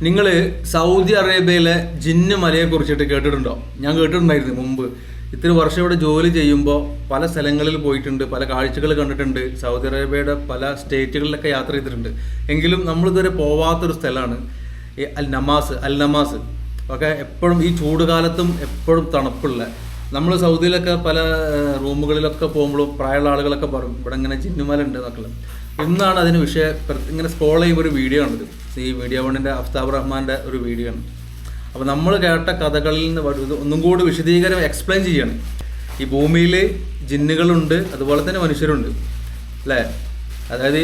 നിങ്ങൾ സൗദി അറേബ്യയിലെ ജിന്ന് മലയെ കുറിച്ചിട്ട് കേട്ടിട്ടുണ്ടോ? ഞാൻ കേട്ടിട്ടുണ്ടായിരുന്നു മുമ്പ്. ഇത്തിരി വർഷം ഇവിടെ ജോലി ചെയ്യുമ്പോൾ പല സ്ഥലങ്ങളിൽ പോയിട്ടുണ്ട്, പല കാഴ്ചകൾ കണ്ടിട്ടുണ്ട്, സൗദി അറേബ്യയുടെ പല സ്റ്റേറ്റുകളിലൊക്കെ യാത്ര ചെയ്തിട്ടുണ്ട്. എങ്കിലും നമ്മളിതുവരെ പോവാത്തൊരു സ്ഥലമാണ് ഈ അൽ നമാസ്. ഒക്കെ എപ്പോഴും ഈ ചൂടുകാലത്തും എപ്പോഴും തണുപ്പുള്ള, നമ്മൾ സൗദിയിലൊക്കെ പല റൂമുകളിലൊക്കെ പോകുമ്പോഴും പ്രായമുള്ള ആളുകളൊക്കെ പറയും ഇവിടെ ഇങ്ങനെ ജിന്നുമല ഉണ്ട് എന്നൊക്കെ. ഇന്നാണ് അതിന് ഇങ്ങനെ സ്ക്രോൾ ചെയ്യുമ്പോൾ ഒരു വീഡിയോ ആണിത്. ഈ മീഡിയ വണ്ണിൻ്റെ അഫ്താബ് റഹ്മാൻ്റെ ഒരു വീഡിയോ ആണ്. അപ്പോൾ നമ്മൾ കേട്ട കഥകളിൽ നിന്ന് ഒന്നും കൂടി വിശദീകരണം എക്സ്പ്ലെയിൻ ചെയ്യണം. ഈ ഭൂമിയിൽ ജിന്നുകളുണ്ട്, അതുപോലെ തന്നെ മനുഷ്യരുണ്ട് അല്ലേ? അതായത്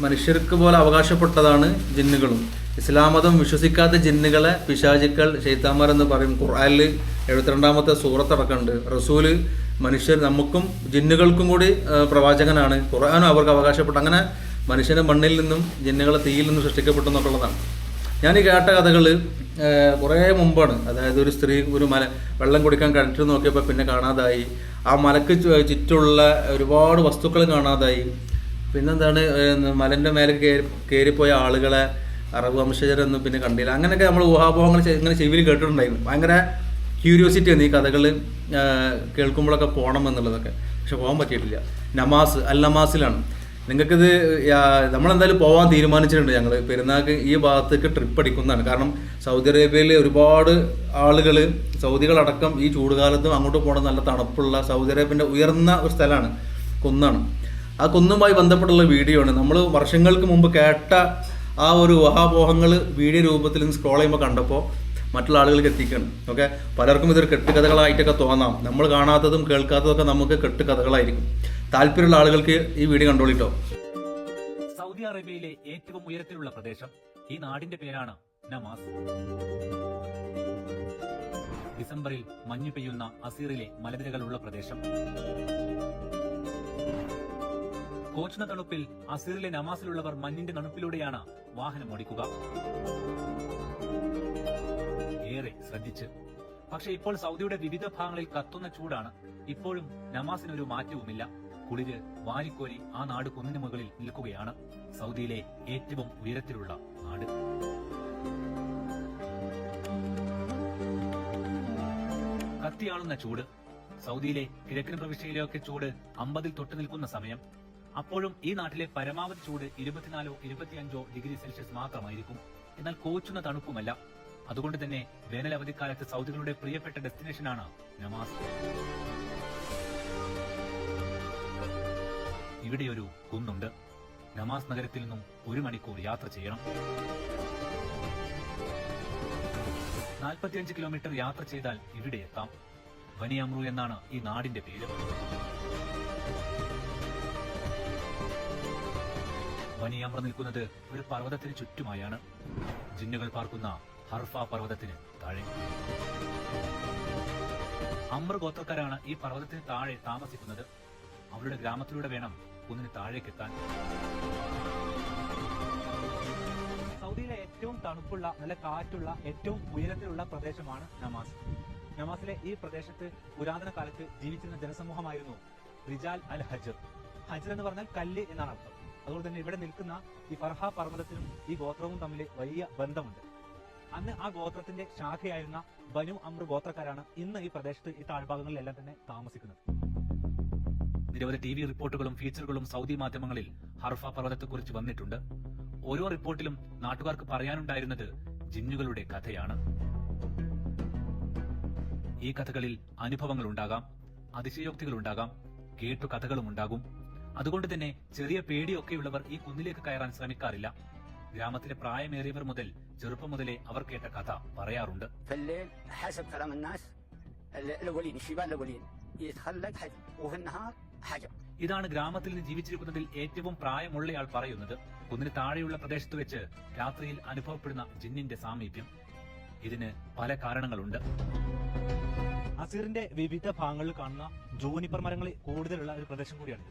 മനുഷ്യർക്ക് പോലെ അവകാശപ്പെട്ടതാണ് ജിന്നുകളും. ഇസ്ലാം മതം വിശ്വസിക്കാത്ത ജിന്നുകളെ പിശാചുക്കൾ, ശൈത്താന്മാർ എന്ന് പറയും. ഖുർആനിൽ 72-ാമത്തെ സൂറത്തടക്കമുണ്ട്. റസൂല് മനുഷ്യർ, നമുക്കും ജിന്നുകൾക്കും കൂടി പ്രവാചകനാണ്. ഖുർആനും അവർക്ക് അവകാശപ്പെട്ടു. അങ്ങനെ മനുഷ്യനെ മണ്ണിൽ നിന്നും ജിന്നുകളെ തീയിൽ നിന്നും സൃഷ്ടിക്കപ്പെട്ടു എന്നുള്ളതാണ്. ഞാൻ ഈ കേട്ട കഥകൾ കുറേ മുമ്പാണ്. അതായത് ഒരു സ്ത്രീ ഒരു വെള്ളം കുടിക്കാൻ കിണറ്റിൽ നോക്കിയപ്പോൾ പിന്നെ കാണാതായി. ആ മലക്ക് ചുറ്റുള്ള ഒരുപാട് വസ്തുക്കൾ കാണാതായി. പിന്നെന്താണ്, മലൻ്റെ മേലെ കയറിപ്പോയ ആളുകളെ അറബ് വംശജരൊന്നും പിന്നെ കണ്ടില്ല. അങ്ങനെയൊക്കെ നമ്മൾ ഊഹാപോഹങ്ങൾ ഇങ്ങനെ ചെവിയിൽ കേട്ടിട്ടുണ്ടായിരുന്നു. ഭയങ്കര ക്യൂരിയോസിറ്റിയാണ് ഈ കഥകൾ കേൾക്കുമ്പോഴൊക്കെ പോകണം എന്നുള്ളതൊക്കെ. പക്ഷെ പോകാൻ പറ്റിയിട്ടില്ല. അൽ നമാസിലാണ്. നിങ്ങൾക്കിത് നമ്മളെന്തായാലും പോകാൻ തീരുമാനിച്ചിട്ടുണ്ട്. ഞങ്ങൾ പെരുന്നാൾക്ക് ഈ ഭാഗത്തേക്ക് ട്രിപ്പ് അടിക്കുന്നതാണ്. കാരണം സൗദി അറേബ്യയിൽ ഒരുപാട് ആളുകൾ, സൗദികളടക്കം ഈ ചൂടുകാലത്തും അങ്ങോട്ട് പോകണം. നല്ല തണുപ്പുള്ള സൗദി അറേബ്യൻ്റെ ഉയർന്ന ഒരു സ്ഥലമാണ്, കുന്നാണ്. ആ കുന്നുമായി ബന്ധപ്പെട്ടുള്ള വീഡിയോ ആണ്. നമ്മൾ വർഷങ്ങൾക്ക് മുമ്പ് കേട്ട ആ ഒരു ഊഹാപോഹങ്ങൾ വീഡിയോ രൂപത്തിൽ നിന്ന് സ്ക്രോൾ ചെയ്യുമ്പോൾ കണ്ടപ്പോൾ മറ്റുള്ള ആളുകൾക്ക് എത്തിക്കണം. ഓക്കെ, പലർക്കും ഇതൊരു കെട്ടുകഥകളായിട്ടൊക്കെ തോന്നാം. നമ്മൾ കാണാത്തതും കേൾക്കാത്തതൊക്കെ നമുക്ക് കെട്ടുകഥകളായിരിക്കും. താല്പര്യമുള്ള ആളുകൾക്ക് ഈ വീഡിയോ കണ്ടോളിട്ടോ. സൗദി അറേബ്യയിലെ ഏറ്റവും ഉയരത്തിലുള്ള പ്രദേശം, ഈ നാടിന്റെ പേരാണ് നമാസ്. ഡിസംബറിൽ മഞ്ഞു പെയ്യുന്ന അസീറിലെ മലനിരകളുള്ള പ്രദേശം. കോച്ചുന്ന തണുപ്പിൽ അസീറിലെ നമാസിലുള്ളവർ മഞ്ഞിന്റെ തണുപ്പിലൂടെയാണ് വാഹനം ഓടിക്കുക. ഏറെ ശ്രദ്ധിച്ച്. പക്ഷെ ഇപ്പോൾ സൗദിയുടെ വിവിധ ഭാഗങ്ങളിൽ കത്തുന്ന ചൂടാണ്. ഇപ്പോഴും നമാസിനൊരു മാറ്റവുമില്ല. കുളിര് വാരിക്കോരി ആ നാട് കുന്നിന് മുകളിൽ നിൽക്കുകയാണ്. സൗദിയിലെ ഏറ്റവും ഉയരത്തിലുള്ള നാട്. കത്തിയാളുന്ന ചൂട്. സൗദിയിലെ കിഴക്കൻ പ്രവിശ്യയിലെയൊക്കെ ചൂട് 50-ൽ തൊട്ട് നിൽക്കുന്ന സമയം. അപ്പോഴും ഈ നാട്ടിലെ പരമാവധി ചൂട് 24-ഓ 25-ഓ ഡിഗ്രി സെൽഷ്യസ് മാത്രമായിരിക്കും. എന്നാൽ കോച്ചുന്ന തണുപ്പുമല്ല. അതുകൊണ്ട് തന്നെ വേനൽ അവധിക്കാലത്ത് സൗദികളുടെ പ്രിയപ്പെട്ട ഡെസ്റ്റിനേഷനാണ് നമാസ്. ഇവിടെയൊരു കുന്നുണ്ട്. നമാസ് നഗരത്തിൽ നിന്നും 1 മണിക്കൂർ യാത്ര ചെയ്യണം. 45 കിലോമീറ്റർ യാത്ര ചെയ്താൽ ഇവിടെ എത്താം. ബനി അമ്രു എന്നാണ് ഈ നാടിന്റെ പേര്. ബനി അമ്ര നിൽക്കുന്നത് ഒരു പർവ്വതത്തിന് ചുറ്റുമായാണ്. ജിന്നുകൾ പാർക്കുന്ന ഹർഫ പർവ്വതത്തിന് താഴെ. അമ്ര ഗോത്രക്കാരാണ് ഈ പർവ്വതത്തിന് താഴെ താമസിക്കുന്നത്. അവരുടെ ഗ്രാമത്തിലൂടെ വേണം കുന്നിന് താഴേക്കെത്താൻ. സൗദിയിലെ ഏറ്റവും തണുപ്പുള്ള, നല്ല കാറ്റുള്ള, ഏറ്റവും ഉയരത്തിലുള്ള പ്രദേശമാണ് നമാസ്. നമാസിലെ ഈ പ്രദേശത്ത് പുരാതന കാലത്ത് ജീവിച്ചിരുന്ന ജനസമൂഹമായിരുന്നു റിജാൽ അൽ ഹജർ. ഹജർ എന്ന് പറഞ്ഞാൽ കല്ല് എന്നാണ് അർത്ഥം. അതുകൊണ്ട് തന്നെ ഇവിടെ നിൽക്കുന്ന ഈ ഫർഹ പർവ്വതത്തിനും ഈ ഗോത്രവും തമ്മിൽ വലിയ ബന്ധമുണ്ട്. അന്ന് ആ ഗോത്രത്തിന്റെ ശാഖയായിരുന്ന ബനു അമ്ര ഗോത്രക്കാരാണ് ഇന്ന് ഈ പ്രദേശത്ത്, ഈ താഴ്ഭാഗങ്ങളിലെല്ലാം തന്നെ താമസിക്കുന്നത്. നിരവധി TV റിപ്പോർട്ടുകളും ഫീച്ചറുകളും സൗദി മാധ്യമങ്ങളിൽ ഹർഫ പർവ്വതത്തെക്കുറിച്ച് വന്നിട്ടുണ്ട്. ഓരോ റിപ്പോർട്ടിലും നാട്ടുകാർക്ക് പറയാനുണ്ടായിരുന്നത് ജിന്നുകളുടെ കഥയാണ്. ഈ കഥകളിൽ അനുഭവങ്ങൾ ഉണ്ടാകാം, അതിശയോക്തികൾ ഉണ്ടാകാം, കേട്ടു കഥകളും ഉണ്ടാകും. അതുകൊണ്ട് തന്നെ ചെറിയ പേടിയൊക്കെയുള്ളവർ ഈ കുന്നിലേക്ക് കയറാൻ ശ്രമിക്കാറില്ല. ഗ്രാമത്തിലെ പ്രായമേറിയവർ മുതൽ ചെറുപ്പം മുതലേ അവർ കേട്ട കഥ പറയാറുണ്ട്. ഇതാണ് ഗ്രാമത്തിൽ നിന്ന് ജീവിച്ചിരിക്കുന്നതിൽ ഏറ്റവും പ്രായമുള്ളയാൾ പറയുന്നത്. കുന്നിന് താഴെയുള്ള പ്രദേശത്ത് വെച്ച് രാത്രിയിൽ അനുഭവപ്പെടുന്ന ജിന്നിന്റെ സാമീപ്യം. ഇതിന് പല കാരണങ്ങളുണ്ട്. അസീറിന്റെ വിവിധ ഭാഗങ്ങളിൽ കാണുന്ന ജൂനിപ്പർ മരങ്ങൾ കൂടുതലുള്ള ഒരു പ്രദേശം കൂടിയാണ്.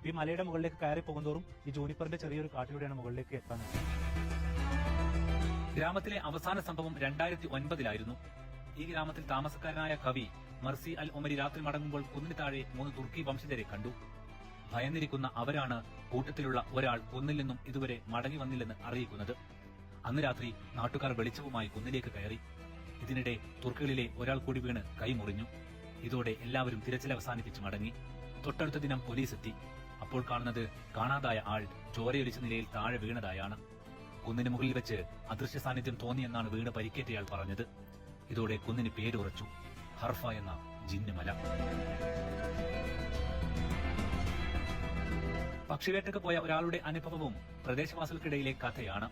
ഈ മലയുടെ മുകളിലേക്ക് കയറി പോകുന്തോറും ഈ ജൂനിപ്പറിന്റെ ചെറിയൊരു കാട്ടിലൂടെയാണ് മുകളിലേക്ക് എത്താൻ. ഗ്രാമത്തിലെ അവസാന സംഭവം 2009-ലായിരുന്നു. ഈ ഗ്രാമത്തിൽ താമസക്കാരനായ കവി മർസി അൽ ഒമരി രാത്രി മടങ്ങുമ്പോൾ കുന്നിന് താഴെ 3 തുർക്കി വംശജരെ കണ്ടു. ഭയന്നിരിക്കുന്ന അവരാണ് കൂട്ടത്തിലുള്ള ഒരാൾ കുന്നിൽ നിന്നും ഇതുവരെ മടങ്ങി വന്നില്ലെന്ന് അറിയിക്കുന്നത്. അന്ന് രാത്രി നാട്ടുകാർ വെളിച്ചവുമായി കുന്നിലേക്ക് കയറി. ഇതിനിടെ തുർക്കികളിലെ ഒരാൾ കൂടി വീണ് കൈ മുറിഞ്ഞു. ഇതോടെ എല്ലാവരും തിരച്ചിൽ അവസാനിപ്പിച്ച് മടങ്ങി. തൊട്ടടുത്ത ദിനം പോലീസ് എത്തി. അപ്പോൾ കാണുന്നത് കാണാതായ ആൾ ചോരയൊലിച്ച നിലയിൽ താഴെ വീണതായാണ്. കുന്നിന് മുകളിൽ വെച്ച് അദൃശ്യ സാന്നിധ്യം തോന്നിയെന്നാണ് വീണ് പരിക്കേറ്റയാൾ പറഞ്ഞത്. ഇതോടെ കുന്നിന് പേരുറച്ചു, ഹർഫ എന്ന ജിന്നുമല. പക്ഷിവേട്ടയ്ക്ക് പോയ ഒരാളുടെ അനുഭവവും പ്രദേശവാസികൾക്കിടയിലെ കഥയാണ്.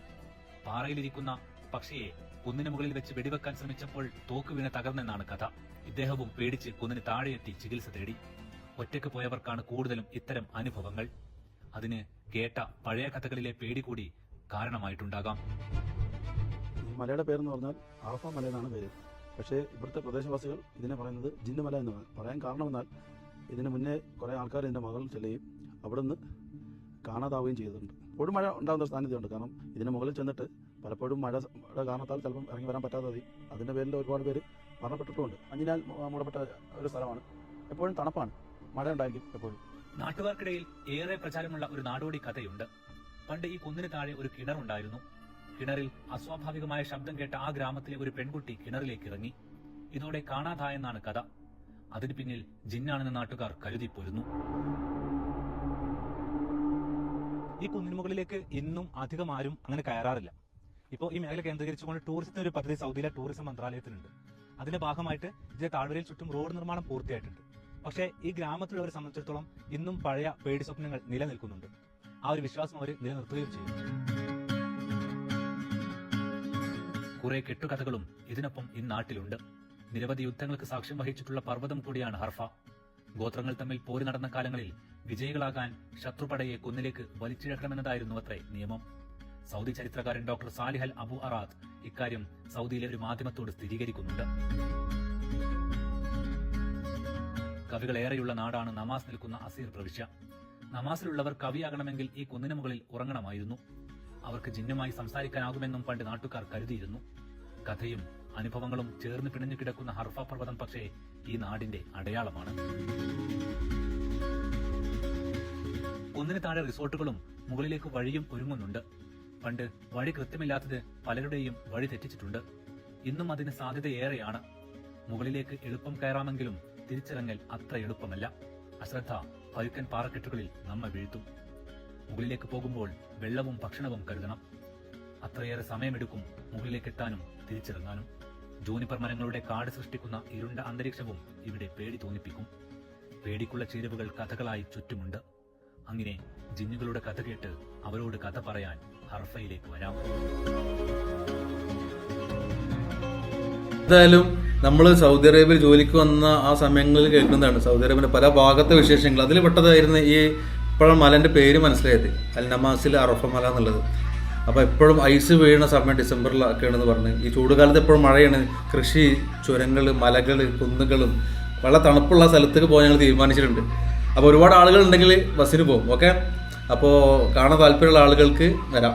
പാറയിലിരിക്കുന്ന പക്ഷിയെ കുന്നിന് മുകളിൽ വെച്ച് വെടിവെക്കാൻ ശ്രമിച്ചപ്പോൾ തോക്ക് വീണ് തകർന്നെന്നാണ് കഥ. ഇദ്ദേഹവും പേടിച്ച് കുന്നിന് താഴെയെത്തി ചികിത്സ തേടി. ഒറ്റയ്ക്ക് പോയവർക്കാണ് കൂടുതലും ഇത്തരം അനുഭവങ്ങൾ. അതിന് കേട്ട പഴയ കഥകളിലെ പേടി കൂടി കാരണമായിട്ടുണ്ടാകാം. മലയുടെ പേരെന്ന് പറഞ്ഞാൽ ആർഫ മല എന്നാണ് പേര്. പക്ഷേ ഇവിടുത്തെ പ്രദേശവാസികൾ ഇതിനെ പറയുന്നത് ജിന്നുമല എന്ന് പറയാൻ കാരണമെന്നാൽ ഇതിന് മുന്നേ കുറേ ആൾക്കാർ ഇതിൻ്റെ മുകളിൽ ചെല്ലുകയും അവിടെ നിന്ന് കാണാതാവുകയും ചെയ്തിട്ടുണ്ട്. എപ്പോഴും മഴ ഉണ്ടാകുന്ന സാന്നിധ്യമുണ്ട്. കാരണം ഇതിന് മുകളിൽ ചെന്നിട്ട് പലപ്പോഴും മഴയുടെ കാരണത്താൽ ചിലപ്പം ഇറങ്ങി വരാൻ പറ്റാതെ അതിൻ്റെ പേരിൽ ഒരുപാട് പേര് മരണപ്പെട്ടിട്ടുമുണ്ട്. മഞ്ഞിനാൽ മൂടപ്പെട്ട ഒരു സ്ഥലമാണ്. എപ്പോഴും തണുപ്പാണ്, മഴ ഉണ്ടായിരിക്കും എപ്പോഴും. നാട്ടുകാർക്കിടയിൽ ഏറെ പ്രചാരമുള്ള ഒരു നാടോടി കഥയുണ്ട്. പണ്ട് ഈ കുന്നിന് താഴെ ഒരു കിണറുണ്ടായിരുന്നു. കിണറിൽ അസ്വാഭാവികമായ ശബ്ദം കേട്ട ആ ഗ്രാമത്തിലെ ഒരു പെൺകുട്ടി കിണറിലേക്ക് ഇറങ്ങി. ഇതോടെ കാണാതായെന്നാണ് കഥ. അതിന് പിന്നിൽ ജിന്നാണെന്ന് നാട്ടുകാർ കരുതിപ്പോരുന്നു. ഈ കുന്നിന് മുകളിലേക്ക് ഇന്നും അധികം ആരും അങ്ങനെ കയറാറില്ല. ഇപ്പോൾ ഈ മേഖല കേന്ദ്രീകരിച്ചുകൊണ്ട് ടൂറിസത്തിന് ഒരു പദ്ധതി സൗദിയിലെ ടൂറിസം മന്ത്രാലയത്തിനുണ്ട്. അതിന്റെ ഭാഗമായിട്ട് ഇതിന്റെ താഴ്വരയിൽ ചുറ്റും റോഡ് നിർമ്മാണം പൂർത്തിയായിട്ടുണ്ട്. പക്ഷേ ഈ ഗ്രാമത്തിലുള്ളവരെ സംബന്ധിച്ചിടത്തോളം ഇന്നും പഴയ പേടി സ്വപ്നങ്ങൾ നിലനിൽക്കുന്നുണ്ട്. ആ ഒരു വിശ്വാസം അവർ നിലനിർത്തുകയും ചെയ്യും. കുറെ കെട്ടുകഥകളും ഇതിനൊപ്പം ഇന്നാട്ടിലുണ്ട്. നിരവധി യുദ്ധങ്ങൾക്ക് സാക്ഷ്യം വഹിച്ചിട്ടുള്ള പർവ്വതം കൂടിയാണ് ഹർഫ. ഗോത്രങ്ങൾ തമ്മിൽ പോര് നടന്ന കാലങ്ങളിൽ വിജയികളാകാൻ ശത്രുപടയെ കുന്നിലേക്ക് വലിച്ചിഴക്കണമെന്നതായിരുന്നു അത്രേ നിയമം. സൗദി ചരിത്രകാരൻ ഡോക്ടർ സാലിഹൽ അബു അറാദ് ഇക്കാര്യം സൗദിയിലെ ഒരു മാധ്യമത്തോട് സ്ഥിരീകരിക്കുന്നുണ്ട്. കവികളേറെയുള്ള നാടാണ് നമാസ് നിൽക്കുന്ന അസീർ പ്രവിശ്യ. നമാസിലുള്ളവർ കവിയാകണമെങ്കിൽ ഈ കുന്നിന് മുകളിൽ ഉറങ്ങണമായിരുന്നു. അവർക്ക് ജിന്നുമായി സംസാരിക്കാനാകുമെന്നും പണ്ട് നാട്ടുകാർ കരുതിയിരുന്നു. കഥയും അനുഭവങ്ങളും ചേർന്ന് പിണഞ്ഞു കിടക്കുന്ന ഹർഫ പർവ്വതം പക്ഷേ ഈ നാടിന്റെ അടയാളമാണ്. കുന്നിന് താഴെ റിസോർട്ടുകളും മുകളിലേക്ക് വഴിയും ഒരുങ്ങുന്നുണ്ട്. പണ്ട് വഴി കൃത്യമില്ലാത്തത് പലരുടെയും വഴി തെറ്റിച്ചിട്ടുണ്ട്. ഇന്നും അതിന് സാധ്യതയേറെയാണ്. മുകളിലേക്ക് എളുപ്പം കയറാമെങ്കിലും തിരിച്ചിറങ്ങൽ അത്ര എളുപ്പമല്ല. അശ്രദ്ധ പരുക്കൻ പാറക്കെട്ടുകളിൽ നമ്മെ വീഴ്ത്തും. മുകളിലേക്ക് പോകുമ്പോൾ വെള്ളവും ഭക്ഷണവും കരുതണം. അത്രയേറെ സമയമെടുക്കും മുകളിലേക്ക് എത്താനും തിരിച്ചിറങ്ങാനും. ജൂനിപ്പർ മരങ്ങളുടെ കാട് സൃഷ്ടിക്കുന്ന ഇരുണ്ട അന്തരീക്ഷവും ഇവിടെ പേടി തോന്നിപ്പിക്കും. പേടിക്കുള്ള ചേരുവകൾ കഥകളായി ചുറ്റുമുണ്ട്. അങ്ങനെ ജിന്നുകളുടെ കഥ കേട്ട് അവരോട് കഥ പറയാൻ ഹർഫയിലേക്ക് വരാം. എന്തായാലും നമ്മൾ സൗദി അറേബ്യയിൽ ജോലിക്ക് വന്ന ആ സമയങ്ങളിൽ കേൾക്കുന്നതാണ് സൗദി അറേബ്യയുടെ പല ഭാഗത്തെ വിശേഷങ്ങൾ. അതിൽ പെട്ടതായിരുന്നു ഈ ഇപ്പോഴും മലന്റെ പേര് മനസ്സിലായത്, അൽ നമാസിൽ അറഫ മല എന്നുള്ളത്. അപ്പോൾ എപ്പോഴും ഐസ് വീഴുന്ന സമയം ഡിസംബറിലൊക്കെയാണെന്ന് പറഞ്ഞ് ഈ ചൂടുകാലത്ത് എപ്പോഴും മഴയാണ്. കൃഷി, ചുരങ്ങൾ, മലകൾ, കുന്നുകളും വളരെ തണുപ്പുള്ള സ്ഥലത്തേക്ക് പോകാൻ ഞങ്ങൾ തീരുമാനിച്ചിട്ടുണ്ട്. അപ്പോൾ ഒരുപാട് ആളുകൾ ഉണ്ടെങ്കിൽ ബസ്സിന് പോകും. ഓക്കെ, അപ്പോൾ കാണാൻ താല്പര്യമുള്ള ആളുകൾക്ക് വരാം.